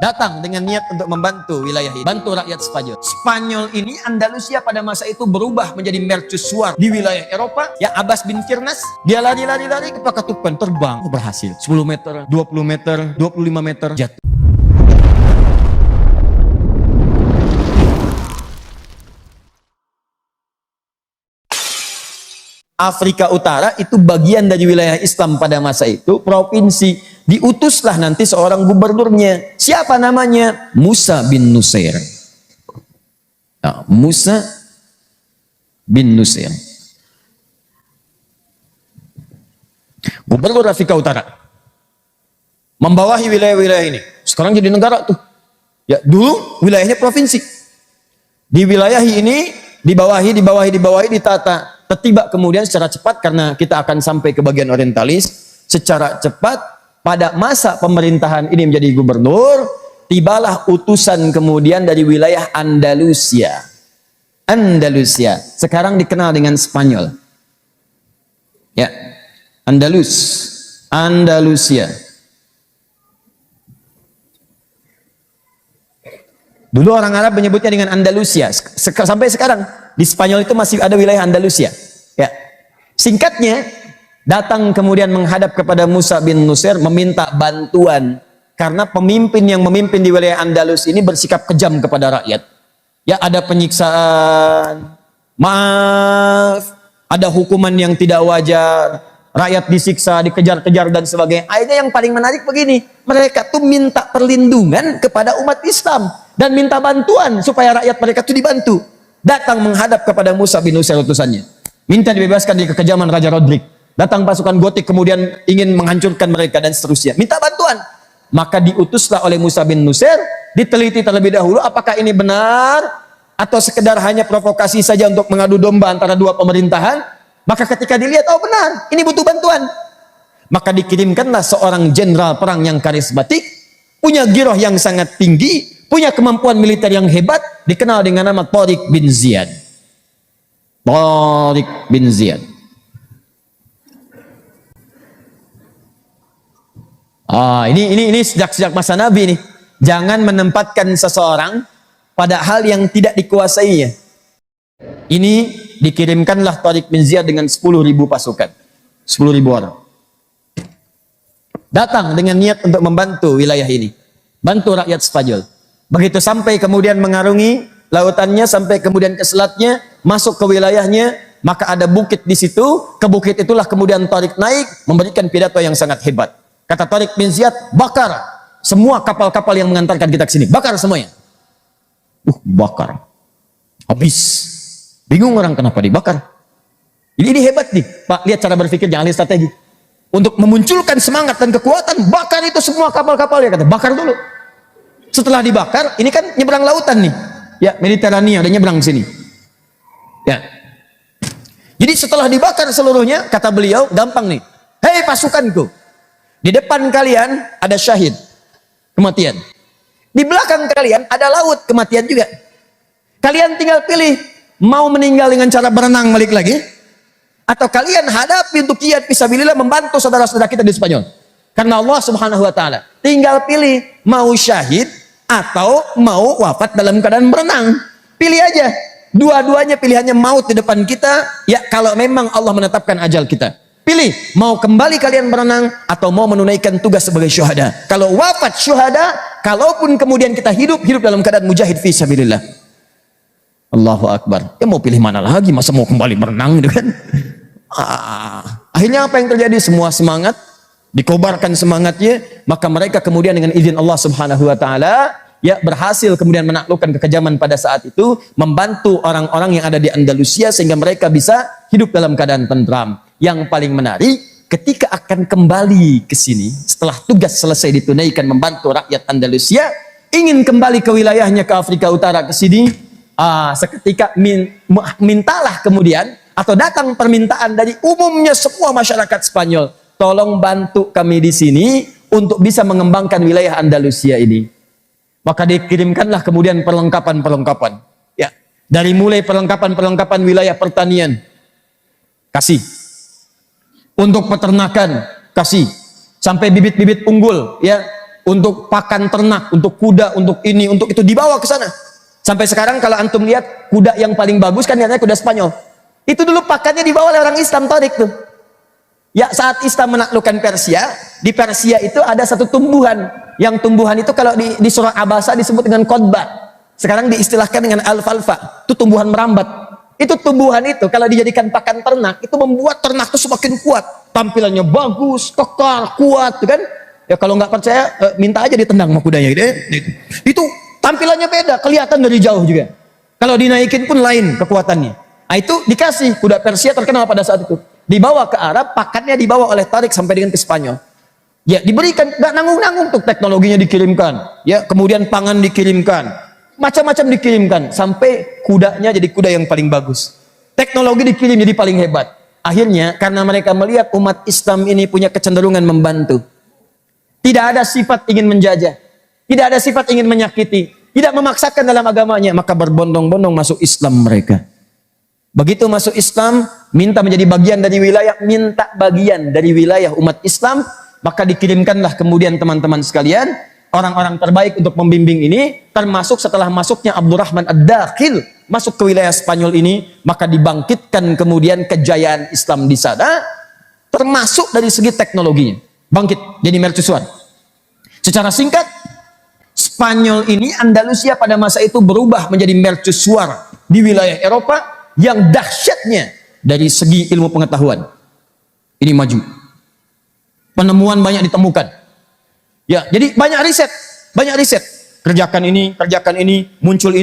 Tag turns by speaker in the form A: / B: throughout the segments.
A: datang dengan niat untuk membantu wilayah ini, bantu rakyat Spanyol. Spanyol ini, Andalusia pada masa itu berubah menjadi mercusuar di wilayah Eropa. Ya, Abbas bin Firnas, dia lari ke Pakatupan, terbang, berhasil 10 meter, 20 meter, 25 meter, jatuh. Afrika Utara itu bagian dari wilayah Islam pada masa itu, provinsi. Diutuslah nanti seorang gubernurnya. Siapa namanya? Musa bin Nusair. Nah, Musa bin Nusair, gubernur Afrika Utara, membawahi wilayah-wilayah ini. Sekarang jadi negara tuh. Ya, dulu wilayahnya provinsi. Di wilayah ini dibawahi, ditata. Tiba kemudian secara cepat, karena kita akan sampai ke bagian orientalis, secara cepat pada masa pemerintahan ini menjadi gubernur, tibalah utusan kemudian dari wilayah Andalusia. Andalusia sekarang dikenal dengan Spanyol. Ya, Andalusia. Dulu orang Arab menyebutnya dengan Andalusia. Sampai sekarang di Spanyol itu masih ada wilayah Andalusia. Ya. Singkatnya, datang kemudian menghadap kepada Musa bin Nusair meminta bantuan karena pemimpin yang memimpin di wilayah Andalus ini bersikap kejam kepada rakyat. Ya, ada penyiksaan, maaf, ada hukuman yang tidak wajar, rakyat disiksa, dikejar-kejar dan sebagainya. Akhirnya yang paling menarik begini, mereka tuh minta perlindungan kepada umat Islam dan minta bantuan supaya rakyat mereka itu dibantu. Datang menghadap kepada Musa bin Nusair utusannya, minta dibebaskan dari kekejaman Raja Rodrik. Datang pasukan Gotik kemudian ingin menghancurkan mereka dan seterusnya, minta bantuan. Maka diutuslah oleh Musa bin Nusair, diteliti terlebih dahulu apakah ini benar atau sekedar hanya provokasi saja untuk mengadu domba antara dua pemerintahan. Maka ketika dilihat, oh benar, ini butuh bantuan, maka dikirimkanlah seorang jenderal perang yang karismatik, punya giroh yang sangat tinggi, punya kemampuan militer yang hebat, dikenal dengan nama Tariq bin Ziyad. Tariq bin Ziyad. Ini sejak masa Nabi nih. Jangan menempatkan seseorang pada hal yang tidak dikuasainya. Ini dikirimkanlah Tariq bin Ziyad dengan 10.000 pasukan. 10.000 orang. Datang dengan niat untuk membantu wilayah ini. Bantu rakyat Spanyol. Begitu sampai kemudian mengarungi lautannya, sampai kemudian ke selatnya, masuk ke wilayahnya, maka ada bukit di situ. Ke bukit itulah kemudian Tariq naik, memberikan pidato yang sangat hebat. Kata Tariq bin Ziyad, bakar semua kapal-kapal yang mengantarkan kita ke sini. Bakar semuanya. Bakar. Habis. Bingung orang kenapa dibakar. Ini hebat nih, Pak. Lihat cara berpikirnya, ahli strategi. Untuk memunculkan semangat dan kekuatan, bakar itu semua kapal-kapal ya, kata. Bakar dulu. Setelah dibakar, ini kan nyebrang lautan nih. Ya, Mediterania, ada nyebrang sini. Ya. Jadi setelah dibakar seluruhnya, kata beliau, gampang nih. Hei pasukanku, di depan kalian ada syahid, kematian. Di belakang kalian ada laut, kematian juga. Kalian tinggal pilih, mau meninggal dengan cara berenang balik lagi, atau kalian hadapi untuk jihad fisabilillah membantu saudara-saudara kita di Spanyol. Karena Allah Subhanahu wa taala, tinggal pilih mau syahid atau mau wafat dalam keadaan berenang. Pilih aja. Dua-duanya pilihannya maut di depan kita, ya kalau memang Allah menetapkan ajal kita. Pilih, mau kembali kalian berenang atau mau menunaikan tugas sebagai syuhada. Kalau wafat syuhada, kalaupun kemudian kita hidup dalam keadaan mujahid fi sabilillah. Allahu Akbar. Ya mau pilih mana lagi, masa mau kembali berenang gitu kan? Akhirnya apa yang terjadi? Semua semangat, dikobarkan semangatnya, maka mereka kemudian dengan izin Allah Subhanahu wa taala ya berhasil kemudian menaklukkan kekejaman pada saat itu, membantu orang-orang yang ada di Andalusia sehingga mereka bisa hidup dalam keadaan tentram. Yang paling menarik, ketika akan kembali ke sini setelah tugas selesai ditunaikan membantu rakyat Andalusia, ingin kembali ke wilayahnya, ke Afrika Utara, ke sini, seketika mintalah kemudian atau datang permintaan dari umumnya semua masyarakat Spanyol, tolong bantu kami di sini untuk bisa mengembangkan wilayah Andalusia ini. Maka dikirimkanlah kemudian perlengkapan-perlengkapan. Ya, dari mulai perlengkapan-perlengkapan wilayah pertanian, kasih. Untuk peternakan, kasih. Sampai bibit-bibit unggul, ya. untuk pakan ternak, untuk kuda, untuk ini, untuk itu dibawa ke sana. Sampai sekarang kalau antum lihat kuda yang paling bagus kan katanya kuda Spanyol. Itu dulu pakannya dibawa oleh orang Islam Tarik tuh. Ya saat Islam menaklukkan Persia, di Persia itu ada satu tumbuhan. Yang tumbuhan itu kalau di surah Abasa disebut dengan kodba. Sekarang diistilahkan dengan alfalfa. Itu tumbuhan merambat. Itu tumbuhan itu kalau dijadikan pakan ternak, itu membuat ternak itu semakin kuat. Tampilannya bagus, kekar, kuat, kan? Ya kalau nggak percaya, minta aja ditendang sama kudanya gitu. Itu tampilannya beda, kelihatan dari jauh juga. Kalau dinaikin pun lain kekuatannya. Nah itu dikasih, kuda Persia terkenal pada saat itu. Dibawa ke Arab, pakannya dibawa oleh Tarik sampai dengan ke Spanyol. Ya diberikan, nggak nanggung-nanggung tuh teknologinya dikirimkan. Ya kemudian pangan dikirimkan, macam-macam dikirimkan sampai kudanya jadi kuda yang paling bagus. Teknologi dikirim jadi paling hebat. Akhirnya karena mereka melihat umat Islam ini punya kecenderungan membantu. Tidak ada sifat ingin menjajah, tidak ada sifat ingin menyakiti, tidak memaksakan dalam agamanya, maka berbondong-bondong masuk Islam mereka. Begitu masuk Islam, minta menjadi bagian dari wilayah, minta bagian dari wilayah umat Islam, maka dikirimkanlah kemudian teman-teman sekalian, orang-orang terbaik untuk membimbing ini, termasuk setelah masuknya Abdurrahman Ad-Dakhil masuk ke wilayah Spanyol ini, maka dibangkitkan kemudian kejayaan Islam di sana, termasuk dari segi teknologinya. Bangkit jadi mercusuar. Secara singkat, Spanyol ini, Andalusia pada masa itu berubah menjadi mercusuar di wilayah Eropa yang dahsyatnya dari segi ilmu pengetahuan. Ini maju. Penemuan banyak ditemukan. Ya, jadi banyak riset, banyak riset. Kerjakan ini, muncul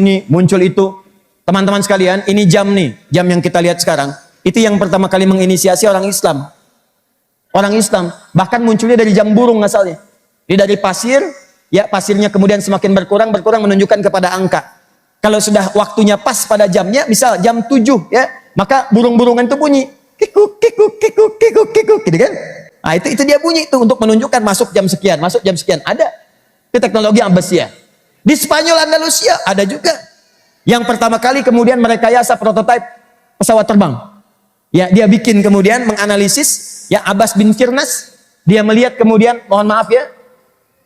A: itu. Teman-teman sekalian, ini jam nih, jam yang kita lihat sekarang. Itu yang pertama kali menginisiasi orang Islam. Orang Islam, bahkan munculnya dari jam burung asalnya. Ini dari pasir, ya pasirnya kemudian semakin berkurang menunjukkan kepada angka. Kalau sudah waktunya pas pada jamnya, misal jam 7 ya, maka burung-burungan itu bunyi. Kikuk, kikuk, kikuk, kikuk, kikuk, gitu kan? Nah, itu dia bunyi itu untuk menunjukkan masuk jam sekian, masuk jam sekian. Ada. Itu teknologi Abbasiyah. Di Spanyol Andalusia ada juga. Yang pertama kali kemudian merekayasa prototipe pesawat terbang. Ya, dia bikin kemudian menganalisis. Ya, Abbas bin Firnas, dia melihat kemudian, mohon maaf ya,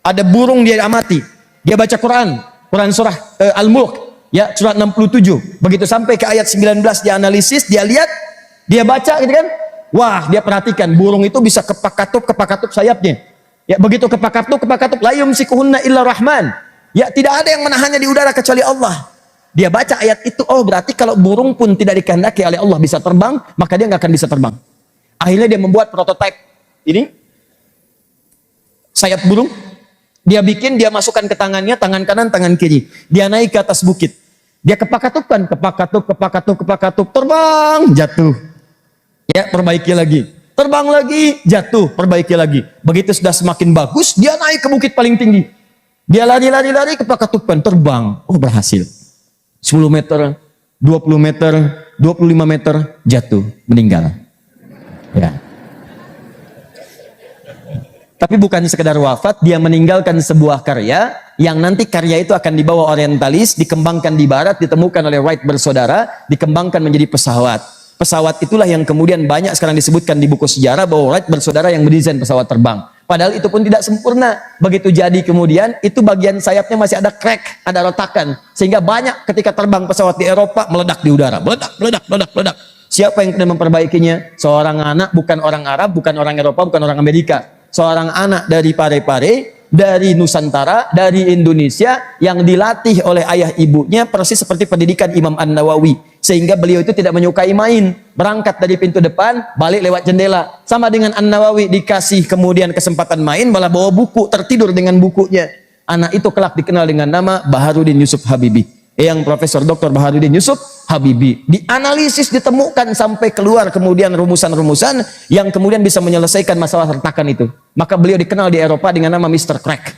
A: ada burung dia amati. Dia baca Quran surah Al-Mulk, ya, surat 67. Begitu sampai ke ayat 19 dia analisis, dia lihat, dia baca gitu kan. Wah, dia perhatikan burung itu bisa kepak-katup sayapnya. Ya, begitu kepak-katup la yumsikuhunna illa rahman. Ya, tidak ada yang menahannya di udara kecuali Allah. Dia baca ayat itu, oh berarti kalau burung pun tidak dikehendaki oleh Allah bisa terbang, maka dia nggak akan bisa terbang. Akhirnya dia membuat prototipe ini sayap burung. Dia bikin, dia masukkan ke tangannya, tangan kanan, tangan kiri. Dia naik ke atas bukit. Dia kepak-katupkan, kepak-katup, terbang, jatuh. Ya, perbaiki lagi. Terbang lagi, jatuh, perbaiki lagi. Begitu sudah semakin bagus, dia naik ke bukit paling tinggi. Dia lari, kepak-katupkan, terbang. Oh, berhasil. 10 meter, 20 meter, 25 meter, jatuh, meninggal. Ya. Tapi bukan sekedar wafat, dia meninggalkan sebuah karya yang nanti karya itu akan dibawa orientalis, dikembangkan di barat, ditemukan oleh Wright bersaudara, dikembangkan menjadi pesawat. Pesawat itulah yang kemudian banyak sekarang disebutkan di buku sejarah bahwa Wright bersaudara yang mendesain pesawat terbang. Padahal itu pun tidak sempurna. Begitu jadi kemudian, itu bagian sayapnya masih ada crack, ada retakan. Sehingga banyak ketika terbang pesawat di Eropa, meledak di udara. Meledak. Siapa yang kena memperbaikinya? Seorang anak, bukan orang Arab, bukan orang Eropa, bukan orang Amerika. Seorang anak dari Parepare, dari Nusantara, dari Indonesia, yang dilatih oleh ayah ibunya persis seperti pendidikan Imam An-Nawawi. Sehingga beliau itu tidak menyukai main. Berangkat dari pintu depan, balik lewat jendela. Sama dengan An-Nawawi, dikasih kemudian kesempatan main, malah bawa buku, tertidur dengan bukunya. Anak itu kelak dikenal dengan nama Baharudin Yusuf Habibie. Yang Profesor Dr. Baharudin Yusuf Habibie. Dianalisis, ditemukan sampai keluar kemudian rumusan-rumusan yang kemudian bisa menyelesaikan masalah retakan itu. Maka beliau dikenal di Eropa dengan nama Mr. Crack.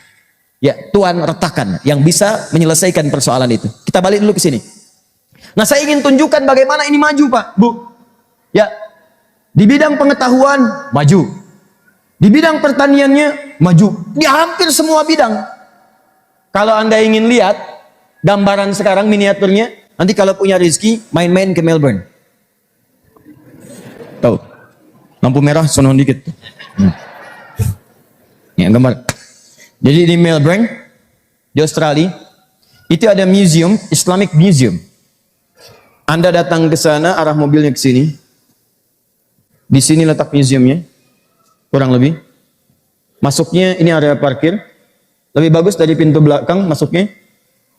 A: Ya, Tuan Retakan yang bisa menyelesaikan persoalan itu. Kita balik dulu ke sini. Nah, saya ingin tunjukkan bagaimana ini maju, Pak, Bu. Ya, di bidang pengetahuan maju. Di bidang pertaniannya maju. Di hampir semua bidang. Kalau Anda ingin lihat gambaran sekarang miniaturnya, nanti kalau punya rezeki main-main ke Melbourne. Tahu? Lampu merah sono dikit. Ya, gambar. Jadi di Melbourne, di Australia, itu ada museum, Islamic Museum. Anda datang ke sana, arah mobilnya ke sini. Di sini letak museumnya, kurang lebih. Masuknya ini area parkir. Lebih bagus dari pintu belakang masuknya.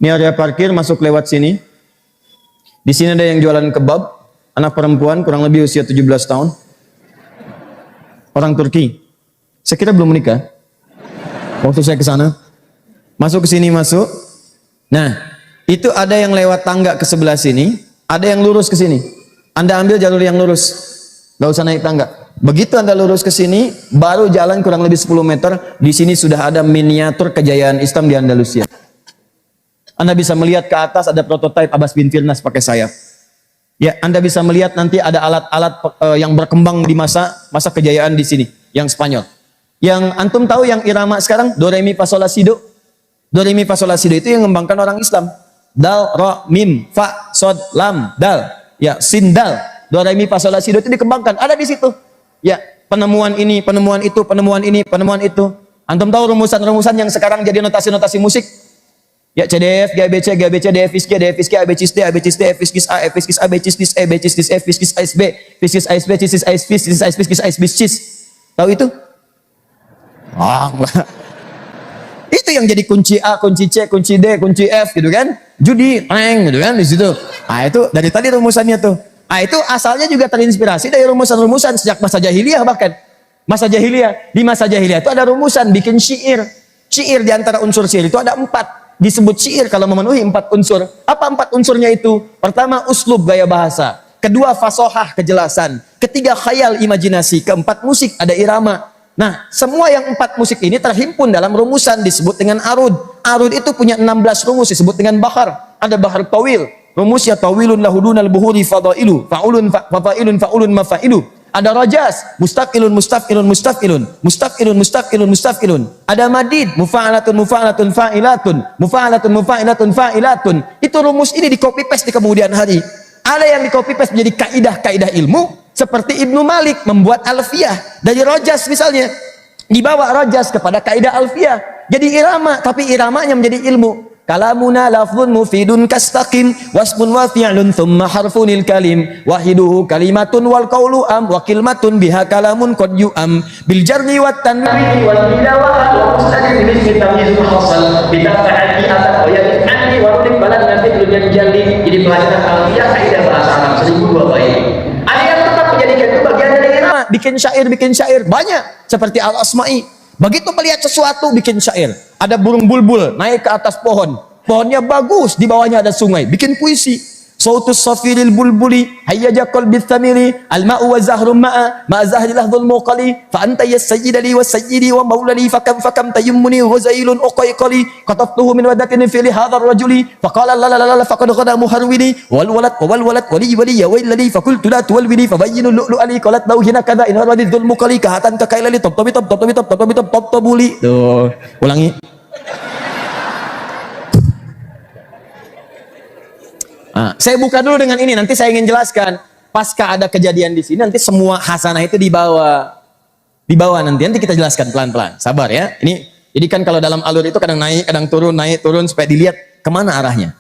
A: Ini area parkir, masuk lewat sini. Di sini ada yang jualan kebab, anak perempuan kurang lebih usia 17 tahun. Orang Turki. Saya kira belum menikah. Waktu saya ke sana. Masuk ke sini, masuk. Nah, itu ada yang lewat tangga ke sebelah sini, ada yang lurus ke sini. Anda ambil jalur yang lurus. Gak usah naik tangga. Begitu Anda lurus ke sini, baru jalan kurang lebih 10 meter, di sini sudah ada miniatur kejayaan Islam di Andalusia. Anda bisa melihat ke atas ada prototipe Abbas bin Firnas pakai sayap. Ya, Anda bisa melihat nanti ada alat-alat yang berkembang di masa kejayaan di sini, yang Spanyol. Yang antum tahu yang irama sekarang, do re mi fa sol la si do. Do re mi fa sol la si do itu yang mengembangkan orang Islam. Dal, ro, mim, fa, sod, lam, dal. Ya, sin, dal. Do re mi fa sol la si do itu dikembangkan, ada di situ. Ya, penemuan ini, penemuan itu, penemuan ini, penemuan itu. Antum tahu rumusan-rumusan yang sekarang jadi notasi-notasi musik? Ya, CDF, GABC, GABC, DFISK, DFISK, ABCD, ABCD, FISKIS A, FISKIS A, BCIS, A, BCIS, F, FISKIS ASB, FISKIS ASB, CIS ASB, CIS ASB, CIS ASB, CIS. Tahu itu? Ah, itu yang jadi kunci A, kunci C, kunci D, kunci F gitu kan? Judi, reng gitu kan di situ. Ah, itu dari tadi rumusannya tuh. Ah, itu asalnya juga terinspirasi dari rumusan-rumusan sejak masa jahiliyah bahkan. Masa jahiliyah, di masa jahiliyah itu ada rumusan bikin syair. Syair di antara unsur syair itu ada 4. Disebut syair kalau memenuhi 4 unsur. Apa 4 unsurnya itu? Pertama, uslub gaya bahasa. Kedua, fasohah kejelasan. Ketiga, khayal imajinasi. Keempat, musik ada irama. Nah, semua yang 4 musik ini terhimpun dalam rumusan disebut dengan arud. Arud itu punya 16 rumus disebut dengan bahar. Ada bahar tawil. Rumusnya tawilun lahudunal buhuri fadailu. Fa'ulun fa'failun fa'ulun mafailu. Ada rajas, mustaqilun mustaqilun mustaqilun, mustaqilun mustaqilun mustaqilun. Ada madid, mufa'alatun mufa'alatun fa'ilatun, mufa'alatun mufa'alatun fa'ilatun. Itu rumus ini di copy paste di kemudian hari. Ada yang di copy paste menjadi kaidah-kaidah ilmu seperti Ibnu Malik membuat alfiyah dari rajas misalnya. Dibawa rajas kepada kaidah alfiyah. Jadi irama, tapi iramanya menjadi ilmu. Kalamuna lafzun mufidun kastaqim wasmun wa fi'lun thumma harfunil kalim wahiduhu kalimatun wal qawlu am wa kilmatun biha kalamun qad yu'am bil jarri wat tanwini wal bilawat wa mustaqim bismi tamyiz muhassal bitafa'ati atau ya'ani wa rudib balan nafi dunya jalli. Jadi pelajaran alfiyah kaidah bahasa Arab 1002 baik. Ada yang tetap menjadikan itu bagian dari irama, bikin syair banyak seperti Al-Asma'i. Begitu melihat sesuatu bikin syair. Ada burung bulbul naik ke atas pohon. Pohonnya bagus, di bawahnya ada sungai. Bikin puisi. Sautus safiril bulbuli hayyaja qalbi thamiri al-ma'u wa zahrum ma'a ma zahrilah dhulmu qali fa anta yasayyidali wa sayyidi wa maulali fakam tayammuni ghazailun uqayqali qatabtuhu min wadatin fi hadha ar-rajuli faqala la la la la faqad qada muharwili wal walad wali wali ya wailali faqultu la tuwalwili fabayyinu lu'lu ali qalat lahu hina kadha in hadha dhulmu qali kahatan ka kailali tabtabuli. Tuh, ulangi. Nah, saya buka dulu dengan ini, nanti saya ingin jelaskan. Pasca ada kejadian di sini, nanti semua hasanah itu dibawa nanti kita jelaskan pelan-pelan. Sabar ya. Ini, jadi kan kalau dalam alur itu kadang naik turun supaya dilihat kemana arahnya.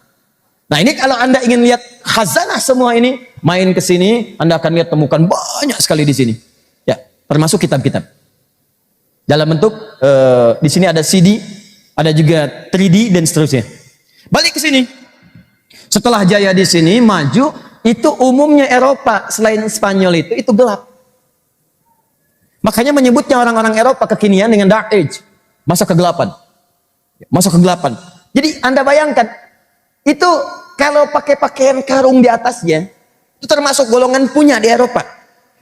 A: Nah ini kalau Anda ingin lihat khazanah semua ini, main ke sini, Anda akan lihat temukan banyak sekali di sini. Ya, termasuk kitab-kitab. Dalam bentuk di sini ada CD, ada juga 3D dan seterusnya. Balik ke sini. Setelah jaya di sini maju, itu umumnya Eropa selain Spanyol itu gelap. Makanya menyebutnya orang-orang Eropa kekinian dengan Dark Age, masa kegelapan. Masa kegelapan. Jadi Anda bayangkan, itu kalau pakai pakaian karung di atasnya, itu termasuk golongan punya di Eropa.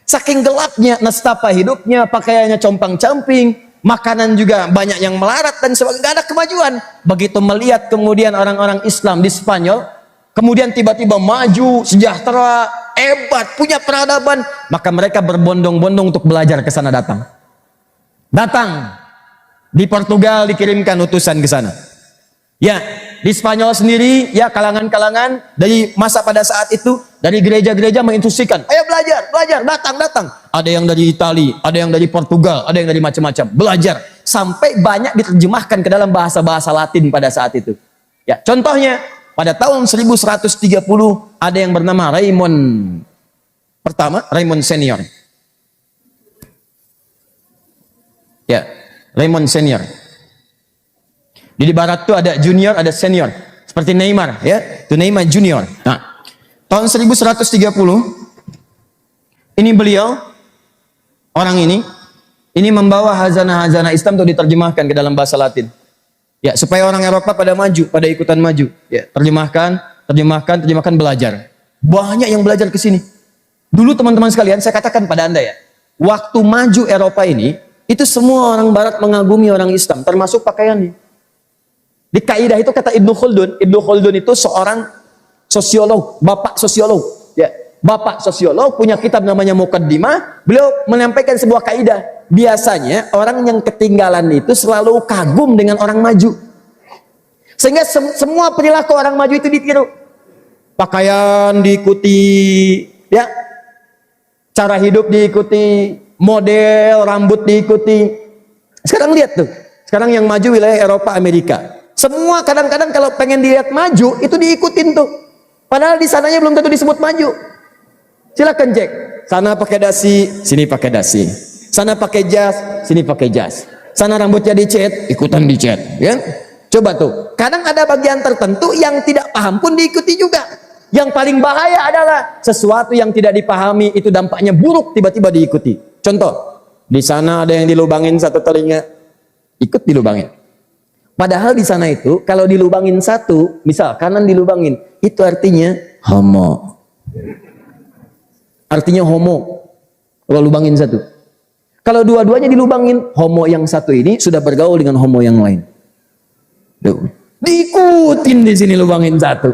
A: Saking gelapnya, nestapa hidupnya, pakaiannya compang-camping, makanan juga banyak yang melarat dan sebagainya, nggak ada kemajuan. Begitu melihat kemudian orang-orang Islam di Spanyol, kemudian tiba-tiba maju, sejahtera, hebat, punya peradaban, maka mereka berbondong-bondong untuk belajar ke sana datang. Di Portugal dikirimkan utusan ke sana. Ya, di Spanyol sendiri, ya kalangan-kalangan dari masa pada saat itu, dari gereja-gereja menginstruksikan, ayo belajar, datang. Ada yang dari Italia, ada yang dari Portugal, ada yang dari macam-macam, belajar. sampai banyak diterjemahkan ke dalam bahasa-bahasa Latin pada saat itu. Ya, contohnya pada tahun 1130 ada yang bernama Raymond pertama, Raymond Senior. Ya, Raymond Senior. Di barat itu ada junior, ada senior. Seperti Neymar, ya. Itu Neymar junior. Nah, tahun 1130 ini beliau orang ini membawa hazanah-hazanah Islam untuk diterjemahkan ke dalam bahasa Latin. Ya, supaya orang Eropa pada maju, pada ikutan maju. Ya, terjemahkan, belajar. Banyak yang belajar ke sini. Dulu teman-teman sekalian, saya katakan pada Anda ya, waktu maju Eropa ini, itu semua orang barat mengagumi orang Islam, termasuk pakaiannya. Di kaidah itu kata Ibnu Khaldun. Ibnu Khaldun itu seorang sosiolog, bapak sosiolog. Ya, bapak sosiolog punya kitab namanya Muqaddimah. Beliau menyampaikan sebuah kaidah. Biasanya orang yang ketinggalan itu selalu kagum dengan orang maju. Sehingga semua perilaku orang maju itu ditiru. Pakaian diikuti, ya. Cara hidup diikuti, model rambut diikuti. Sekarang lihat tuh. Sekarang yang maju wilayah Eropa, Amerika. Semua kadang-kadang kalau pengen dilihat maju itu diikutin tuh. Padahal di sananya belum tentu disebut maju. Silakan cek. Sana pakai dasi, sini pakai dasi. Sana pakai jas, sini pakai jas. Sana rambutnya dicet, ikutan dicet, ya. Coba tuh. Kadang ada bagian tertentu yang tidak paham pun diikuti juga. Yang paling bahaya adalah sesuatu yang tidak dipahami itu dampaknya buruk tiba-tiba diikuti. Contoh, di sana ada yang dilubangin satu telinga, ikut dilubangin. Padahal di sana itu kalau dilubangin satu, misal kanan dilubangin, itu artinya homo. Artinya homo. Kalau lubangin satu. Kalau dua-duanya dilubangin, homo yang satu ini sudah bergaul dengan homo yang lain. Duh. Diikutin di sini lubangin satu.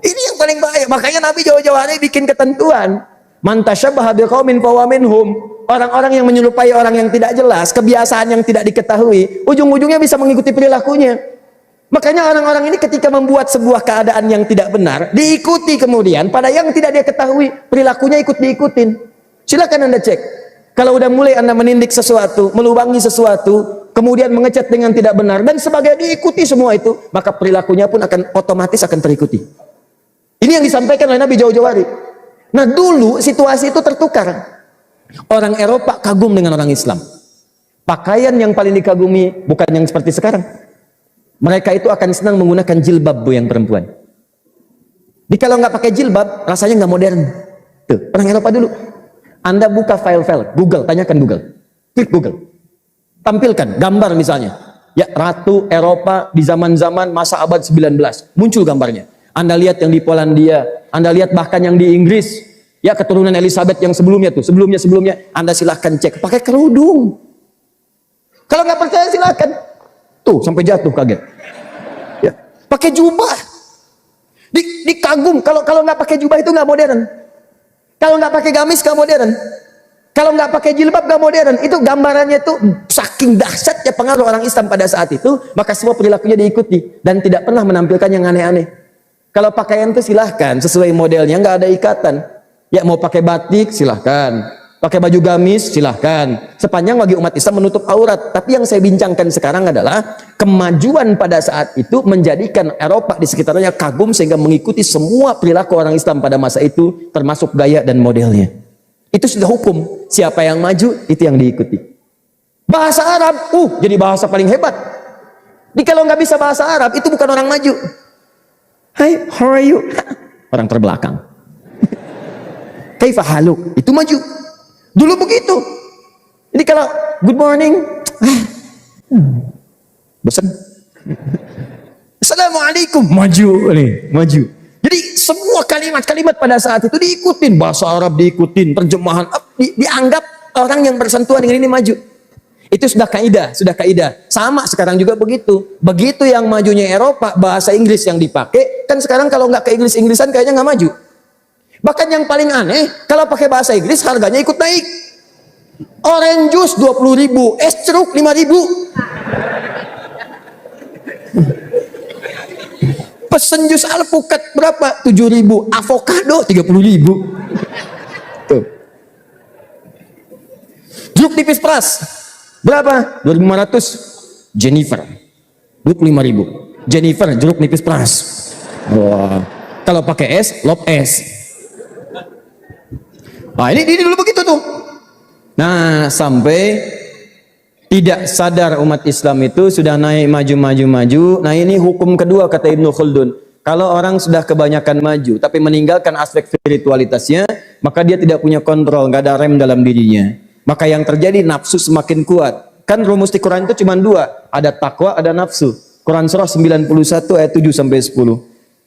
A: Ini yang paling bahaya. Makanya Nabi jauh-jauh hari bikin ketentuan. Man tashabbaha biqaumin fahuwa minhum. Orang-orang yang menyerupai orang yang tidak jelas, kebiasaan yang tidak diketahui, ujung-ujungnya bisa mengikuti perilakunya. Makanya orang-orang ini ketika membuat sebuah keadaan yang tidak benar, diikuti kemudian pada yang tidak dia ketahui, perilakunya ikut diikutin. Silakan Anda cek. Kalau udah mulai Anda menindik sesuatu, melubangi sesuatu, kemudian mengecat dengan tidak benar dan sebagai diikuti semua itu, maka perilakunya pun akan otomatis akan terikuti. Ini yang disampaikan oleh Nabi jauh-jauh hari. Nah, dulu situasi itu tertukar. Orang Eropa kagum dengan orang Islam. Pakaian yang paling dikagumi bukan yang seperti sekarang. Mereka itu akan senang menggunakan jilbab, bu, yang perempuan. Jadi kalau nggak pakai jilbab, rasanya nggak modern. Tuh, orang Eropa dulu. Anda buka file-file, Google, tanyakan Google. Klik Google. Tampilkan gambar misalnya. Ya, Ratu Eropa di zaman-zaman masa abad 19. Muncul gambarnya. Anda lihat yang di Polandia, Anda lihat bahkan yang di Inggris. Ya, keturunan Elizabeth yang sebelumnya tuh, sebelumnya Anda silahkan cek, pakai kerudung. Kalau nggak percaya silahkan. Tuh, sampai jatuh kaget. Ya, pakai jubah. Dikagum. Kalau nggak pakai jubah itu nggak modern. Kalau nggak pakai gamis nggak modern. Kalau nggak pakai jilbab nggak modern. Itu gambarannya tuh saking dahsyatnya pengaruh orang Islam pada saat itu, maka semua perilakunya diikuti dan tidak pernah menampilkan yang aneh-aneh. Kalau pakaian itu silahkan sesuai modelnya, nggak ada ikatan. Ya, mau pakai batik silahkan, pakai baju gamis silahkan, sepanjang bagi umat Islam menutup aurat. Tapi yang saya bincangkan sekarang adalah kemajuan pada saat itu menjadikan Eropa di sekitarnya kagum sehingga mengikuti semua perilaku orang Islam pada masa itu, termasuk gaya dan modelnya. Itu sudah hukum, siapa yang maju itu yang diikuti. Bahasa Arab, jadi bahasa paling hebat. Jadi kalau nggak bisa bahasa Arab itu bukan orang maju. Hai, how are you? Orang terbelakang. Kaifa haluk? Itu maju. Dulu begitu. Jadi kalau good morning, bosan. Assalamualaikum, maju nih, maju. Jadi semua kalimat-kalimat pada saat itu diikutin, bahasa Arab diikutin, terjemahan dianggap orang yang bersentuhan dengan ini maju. Itu sudah kaidah, Sama sekarang juga begitu. Begitu yang majunya Eropa, bahasa Inggris yang dipakai, kan sekarang kalau nggak ke Inggris-Inggrisan kayaknya nggak maju. Bahkan yang paling aneh, kalau pakai bahasa Inggris harganya ikut naik. Orange juice 20.000, es jeruk 5.000. Pesen jus alpukat berapa? 7.000. Avocado 30.000. Tuh. Jeruk nipis peras Berapa? 2.500. Jennifer 25.000. Jennifer jeruk nipis plus. Wah. Kalau pakai es, lop es. Nah, ini dulu begitu tuh. Nah, sampai tidak sadar umat Islam itu sudah naik maju. Nah, ini hukum kedua kata Ibnu Khaldun. Kalau orang sudah kebanyakan maju tapi meninggalkan aspek spiritualitasnya, maka dia tidak punya kontrol, nggak ada rem dalam dirinya. Maka yang terjadi nafsu semakin kuat. Kan rumus di Quran itu cuma dua, ada takwa, ada nafsu. Quran surah 91 ayat 7 sampai 10.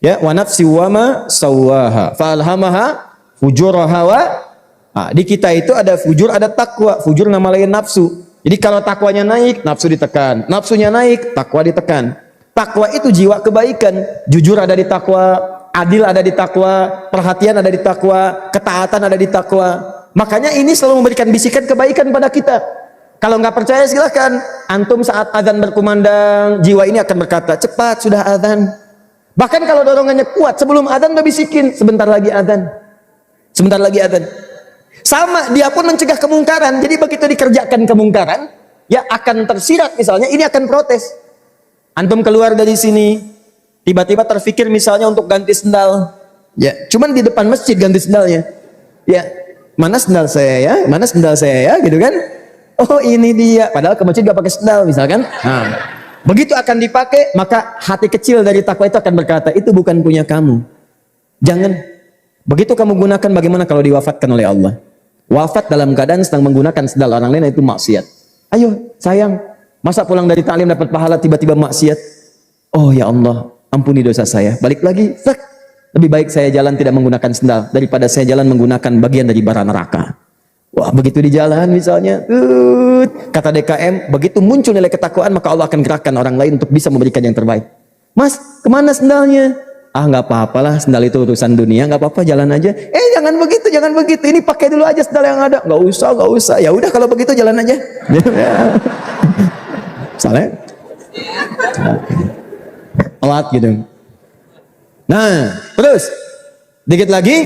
A: Ya, wa nafsi wa ma sawwaha fa alhamaha fujuraha wa. Nah, di kita itu ada fujur, ada takwa. Fujur nama lain nafsu. Jadi kalau takwanya naik, nafsu ditekan. Nafsunya naik, takwa ditekan. Takwa itu jiwa kebaikan. Jujur ada di takwa, adil ada di takwa, perhatian ada di takwa, ketaatan ada di takwa. Makanya ini selalu memberikan bisikan kebaikan pada kita. Kalau nggak percaya silahkan. Antum saat azan berkumandang, jiwa ini akan berkata, cepat sudah azan. Bahkan kalau dorongannya kuat, sebelum azan udah bisikin, sebentar lagi azan. Sebentar lagi azan. Sama, dia pun mencegah kemungkaran. Jadi begitu dikerjakan kemungkaran, ya akan tersirat misalnya, ini akan protes. Antum keluar dari sini, tiba-tiba terfikir misalnya untuk ganti sendal. Ya, cuman di depan masjid ganti sendalnya. Ya, mana sendal saya ya? Mana sendal saya ya? Gitu kan? Oh, ini dia. Padahal ke masjid gak pakai sendal misalkan. Nah, begitu akan dipakai, maka hati kecil dari takwa itu akan berkata, itu bukan punya kamu. Jangan. Begitu kamu gunakan, bagaimana kalau diwafatkan oleh Allah? Wafat dalam keadaan sedang menggunakan sendal orang lain, itu maksiat. Ayo, sayang. Masa pulang dari taklim dapat pahala tiba-tiba maksiat? Oh ya Allah, ampuni dosa saya. Balik lagi, lebih baik saya jalan tidak menggunakan sendal daripada saya jalan menggunakan bagian dari bara neraka. Wah, begitu di jalan misalnya, kata DKM, begitu muncul nilai ketakwaan, maka Allah akan gerakkan orang lain untuk bisa memberikan yang terbaik. Mas, kemana sendalnya? Ah, nggak apa-apalah, sendal itu urusan dunia, nggak apa-apa, jalan aja. Jangan begitu, jangan begitu. Ini pakai dulu aja sendal yang ada. Nggak usah. Ya udah kalau begitu jalan aja. Salah. Alat gitu. Nah, terus dikit lagi.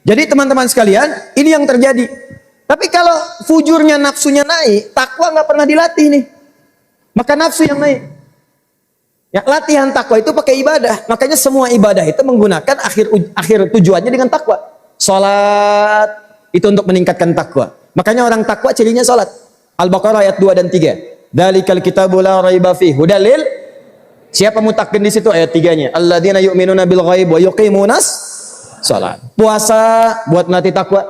A: Jadi teman-teman sekalian, ini yang terjadi. Tapi kalau fujurnya, nafsunya naik, takwa nggak pernah dilatih nih. Maka nafsu yang naik. Ya, latihan takwa itu pakai ibadah. Makanya semua ibadah itu menggunakan akhir tujuannya dengan takwa. Salat itu untuk meningkatkan takwa. Makanya orang takwa cirinya salat. Al-Baqarah ayat 2 dan 3. Dalikal kitabu la raiba fihi hudalil. Siapa mutakin di situ ayat 3-nya? Alladzina yu'minuna bil ghaib wa yuqimunas shalah. Puasa buat melatih takwa.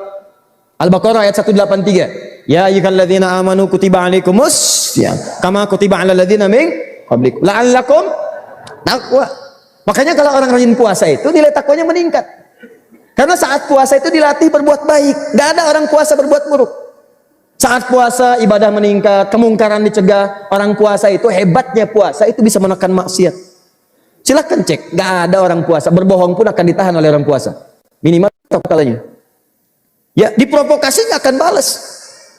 A: Al-Baqarah ayat 183. Ya ayyuhalladzina amanu kutiba alaikumus syiyam kama kutiba alal ladzina min qablikum la'allakum taqwa. Makanya kalau orang rajin puasa itu nilai takwanya meningkat. Karena saat puasa itu dilatih berbuat baik. Enggak ada orang puasa berbuat buruk. Saat puasa ibadah meningkat, kemungkaran dicegah. Orang puasa itu hebatnya puasa itu bisa menekan maksiat. Silahkan cek, nggak ada orang puasa berbohong pun akan ditahan oleh orang puasa. Minimal kalanya. Ya diprovokasinya akan balas.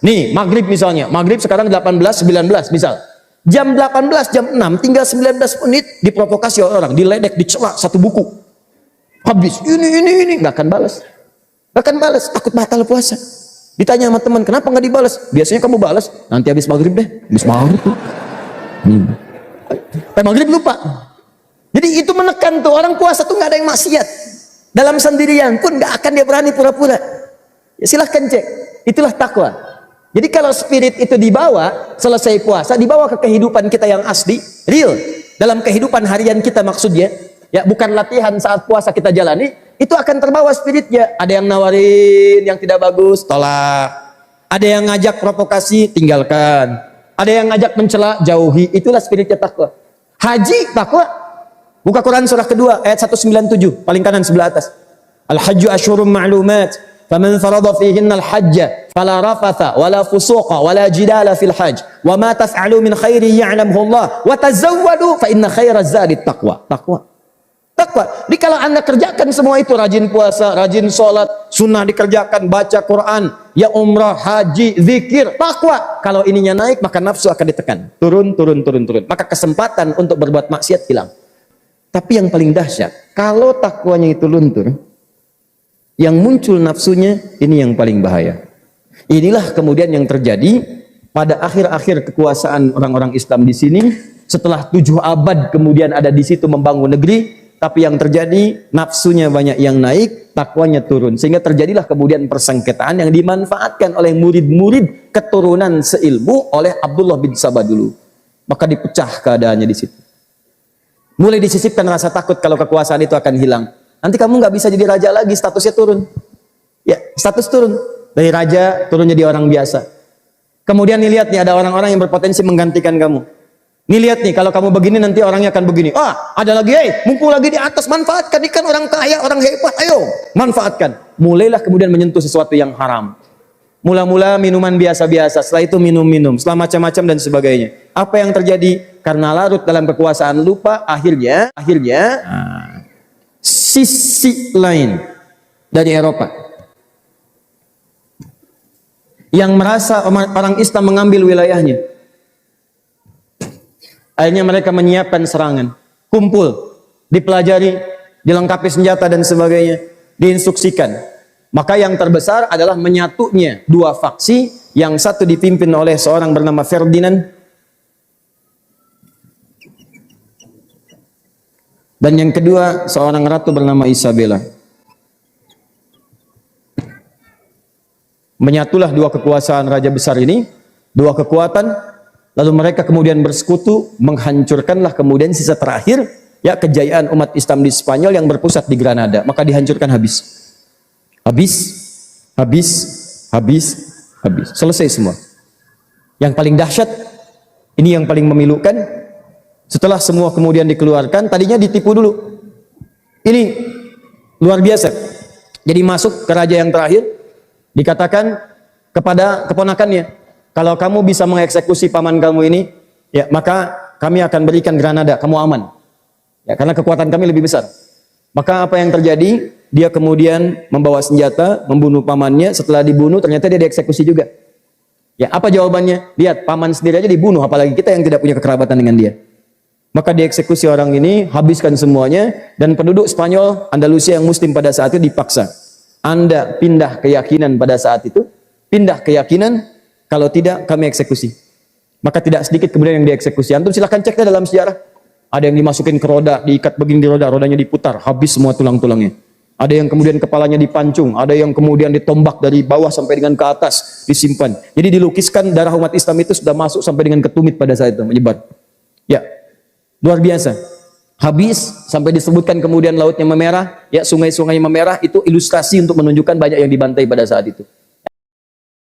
A: Nih maghrib misalnya, maghrib sekarang 18:19 misal. Jam 18, jam 6, tinggal 19 menit diprovokasi orang, diledek, dicela satu buku. Habis ini nggak akan balas. Nggak akan balas, takut batal puasa. Ditanya sama teman, kenapa nggak dibalas? Biasanya kamu balas, nanti habis maghrib deh. Habis maghrib tuh. Maghrib lupa. Jadi itu menekan tuh, orang puasa tuh nggak ada yang maksiat. Dalam sendirian pun nggak akan dia berani pura-pura. Ya silahkan cek, itulah takwa. Jadi kalau spirit itu dibawa, selesai puasa, dibawa ke kehidupan kita yang asli, real. Dalam kehidupan harian kita maksudnya, ya bukan latihan saat puasa kita jalani, itu akan terbawa spiritnya. Ada yang nawarin yang tidak bagus, tolak. Ada yang ngajak provokasi, tinggalkan. Ada yang ngajak mencela, jauhi. Itulah spiritnya takwa. Haji, takwa. Buka Quran surah kedua, ayat 197, paling kanan sebelah atas. Al-hajju asyhurum ma'lumat, faman farada fihinna al-hajja, fala rafatha, wala fusuqa, wala jidala fil hajj, wa ma taf'alu min khairi ya'lamhu Allah, wa tazawwadu fa inna khairaz zadi taqwa. Takwa. Takwa. Jadi kalau anda kerjakan semua itu, rajin puasa, rajin sholat, sunnah dikerjakan, baca Quran, ya umrah, haji, zikir, takwa. Kalau ininya naik, maka nafsu akan ditekan. Turun. Maka kesempatan untuk berbuat maksiat hilang. Tapi yang paling dahsyat, kalau takwanya itu luntur, yang muncul nafsunya, ini yang paling bahaya. Inilah kemudian yang terjadi pada akhir-akhir kekuasaan orang-orang Islam di sini, setelah 7 abad kemudian ada di situ membangun negeri, tapi yang terjadi nafsunya banyak yang naik, takwanya turun, sehingga terjadilah kemudian persengketaan yang dimanfaatkan oleh murid-murid keturunan seilmu oleh Abdullah bin Sabah dulu. Maka dipecah keadaannya di situ. Mulai disisipkan rasa takut kalau kekuasaan itu akan hilang. Nanti kamu nggak bisa jadi raja lagi, statusnya turun. Ya, status turun. Dari raja turun jadi orang biasa. Kemudian nih lihat nih, ada orang-orang yang berpotensi menggantikan kamu. Nih lihat nih, kalau kamu begini nanti orangnya akan begini. Ah, ada lagi, mumpung lagi di atas, manfaatkan. Ini kan orang kaya, orang hebat, ayo, manfaatkan. Mulailah kemudian menyentuh sesuatu yang haram. Mula-mula minuman biasa-biasa, setelah itu minum-minum, setelah macam-macam dan sebagainya. Apa yang terjadi? Karena larut dalam kekuasaan, lupa, akhirnya sisi lain dari Eropa yang merasa orang Islam mengambil wilayahnya, akhirnya mereka menyiapkan serangan, kumpul, dipelajari, dilengkapi senjata dan sebagainya, diinstruksikan. Maka yang terbesar adalah menyatunya 2 faksi, yang satu dipimpin oleh seorang bernama Ferdinand, dan yang kedua seorang ratu bernama Isabella. Menyatulah 2 kekuasaan raja besar ini, 2 kekuatan, lalu mereka kemudian bersekutu, menghancurkanlah kemudian sisa terakhir, ya, kejayaan umat Islam di Spanyol yang berpusat di Granada. Maka dihancurkan habis. Selesai semua. Yang paling dahsyat, ini yang paling memilukan, setelah semua kemudian dikeluarkan, tadinya ditipu dulu. Ini luar biasa. Jadi masuk ke raja yang terakhir, dikatakan kepada keponakannya, kalau kamu bisa mengeksekusi paman kamu ini, ya, maka kami akan berikan Granada, kamu aman. Ya, karena kekuatan kami lebih besar. Maka apa yang terjadi? Dia kemudian membawa senjata, membunuh pamannya. Setelah dibunuh, ternyata dia dieksekusi juga. Ya, apa jawabannya? Lihat, paman sendiri aja dibunuh, apalagi kita yang tidak punya kekerabatan dengan dia. Maka dieksekusi orang ini, habiskan semuanya, dan penduduk Spanyol, Andalusia yang muslim pada saat itu dipaksa. Anda pindah keyakinan pada saat itu, pindah keyakinan, kalau tidak kami eksekusi. Maka tidak sedikit kemudian yang dieksekusi. Antum silahkan cek dalam sejarah. Ada yang dimasukin ke roda, diikat begini di roda, rodanya diputar, habis semua tulang-tulangnya. Ada yang kemudian kepalanya dipancung, ada yang kemudian ditombak dari bawah sampai dengan ke atas, disimpan. Jadi dilukiskan darah umat Islam itu sudah masuk sampai dengan ke tumit pada saat itu, menyebar. Ya, luar biasa. Habis sampai disebutkan kemudian lautnya memerah, ya, sungai-sungainya memerah, itu ilustrasi untuk menunjukkan banyak yang dibantai pada saat itu.